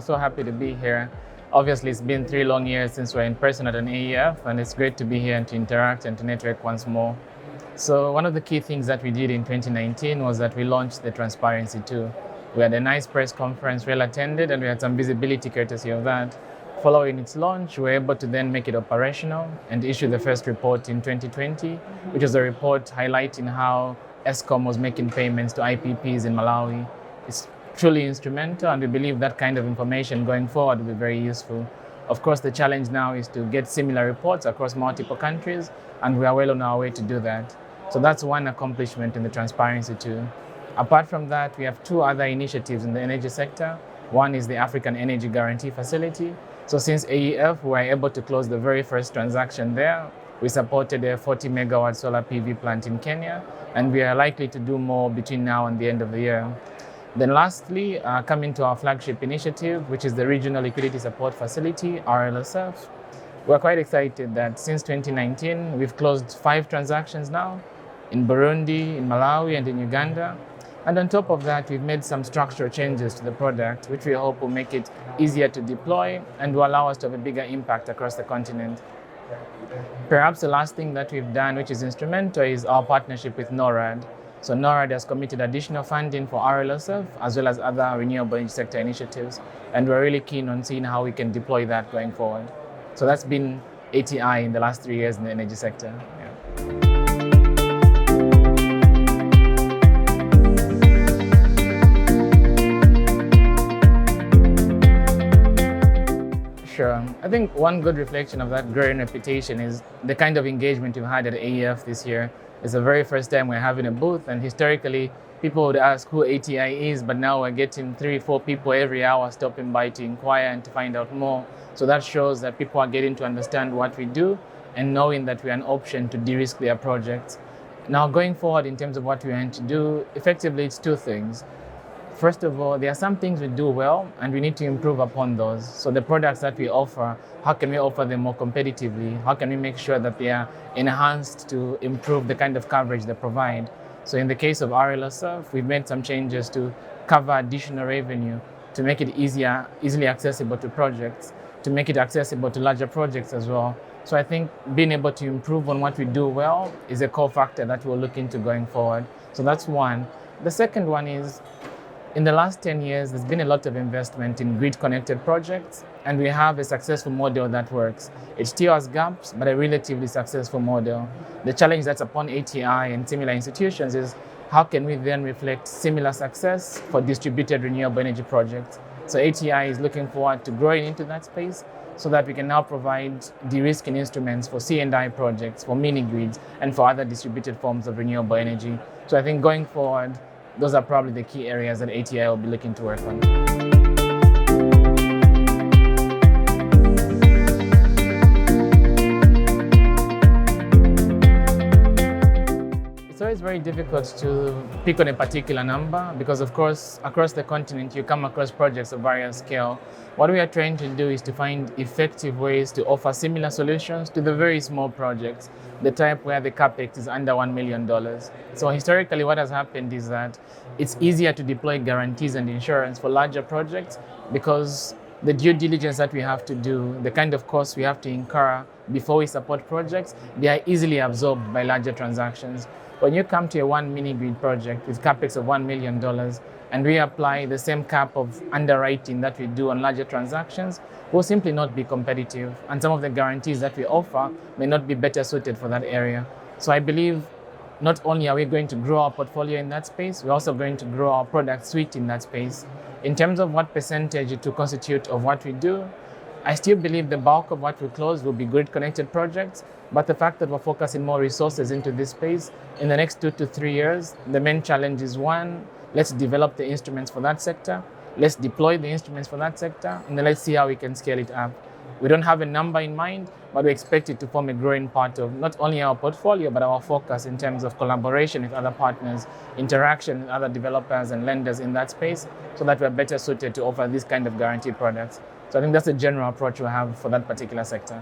so happy to be here. Obviously, it's been 3 long years since we're in person at an AEF, and it's great to be here and to interact and to network once more. So one of the key things that we did in 2019 was that we launched the Transparency tool. We had a nice press conference, well attended, and we had some visibility courtesy of that. Following its launch, we were able to then make it operational and issue the first report in 2020, which was a report highlighting how Eskom was making payments to IPPs in Malawi. It's truly instrumental, and we believe that kind of information going forward will be very useful. Of course, the challenge now is to get similar reports across multiple countries, and we are well on our way to do that. So that's one accomplishment in the Transparency tool. Apart from that, we have 2 other initiatives in the energy sector. One is the African Energy Guarantee Facility. So since AEF, we were able to close the very first transaction there. We supported a 40 megawatt solar PV plant in Kenya, and we are likely to do more between now and the end of the year. Then lastly, coming to our flagship initiative, which is the Regional Liquidity Support Facility, RLSF. We're quite excited that since 2019, we've closed 5 transactions now in Burundi, in Malawi, and in Uganda. And on top of that, we've made some structural changes to the product, which we hope will make it easier to deploy and will allow us to have a bigger impact across the continent. Perhaps the last thing that we've done, which is instrumental, is our partnership with NORAD. So NORAD has committed additional funding for RLSF as well as other renewable energy sector initiatives, and we're really keen on seeing how we can deploy that going forward. So that's been ATI in the last 3 years in the energy sector. Yeah. Sure. I think one good reflection of that growing reputation is the kind of engagement we've had at AEF this year. It's the very first time we're having a booth, and historically people would ask who ATI is, but now we're getting 3-4 people every hour stopping by to inquire and to find out more. So that shows that people are getting to understand what we do and knowing that we are an option to de-risk their projects. Now going forward in terms of what we want to do, effectively it's 2 things. First of all, there are some things we do well, and we need to improve upon those. So the products that we offer, how can we offer them more competitively? How can we make sure that they are enhanced to improve the kind of coverage they provide? So in the case of RLSF, we've made some changes to cover additional revenue, to make it easily accessible to projects, to make it accessible to larger projects as well. So I think being able to improve on what we do well is a core factor that we'll look into going forward. So that's one. The second one is, in the last 10 years, there's been a lot of investment in grid-connected projects, and we have a successful model that works. It still has gaps, but a relatively successful model. The challenge that's upon ATI and similar institutions is how can we then reflect similar success for distributed renewable energy projects? So ATI is looking forward to growing into that space so that we can now provide de-risking instruments for C&I projects, for mini-grids, and for other distributed forms of renewable energy. So I think going forward, those are probably the key areas that ATI will be looking to work on. It's always very difficult to pick on a particular number because, of course, across the continent, you come across projects of various scale. What we are trying to do is to find effective ways to offer similar solutions to the very small projects, the type where the capex is under $1 million. So historically, what has happened is that it's easier to deploy guarantees and insurance for larger projects because the due diligence that we have to do, the kind of costs we have to incur before we support projects, they are easily absorbed by larger transactions. When you come to a 1 mini-grid project with capex of $1 million, and we apply the same cap of underwriting that we do on larger transactions, we'll simply not be competitive. And some of the guarantees that we offer may not be better suited for that area. So I believe not only are we going to grow our portfolio in that space, we're also going to grow our product suite in that space. In terms of what percentage it will constitute of what we do, I still believe the bulk of what we close will be grid-connected projects, but the fact that we're focusing more resources into this space in the next 2 to 3 years, the main challenge is one, let's develop the instruments for that sector, let's deploy the instruments for that sector, and then let's see how we can scale it up. We don't have a number in mind, but we expect it to form a growing part of not only our portfolio, but our focus in terms of collaboration with other partners, interaction with other developers and lenders in that space, so that we're better suited to offer these kind of guaranteed products. So I think that's the general approach we have for that particular sector.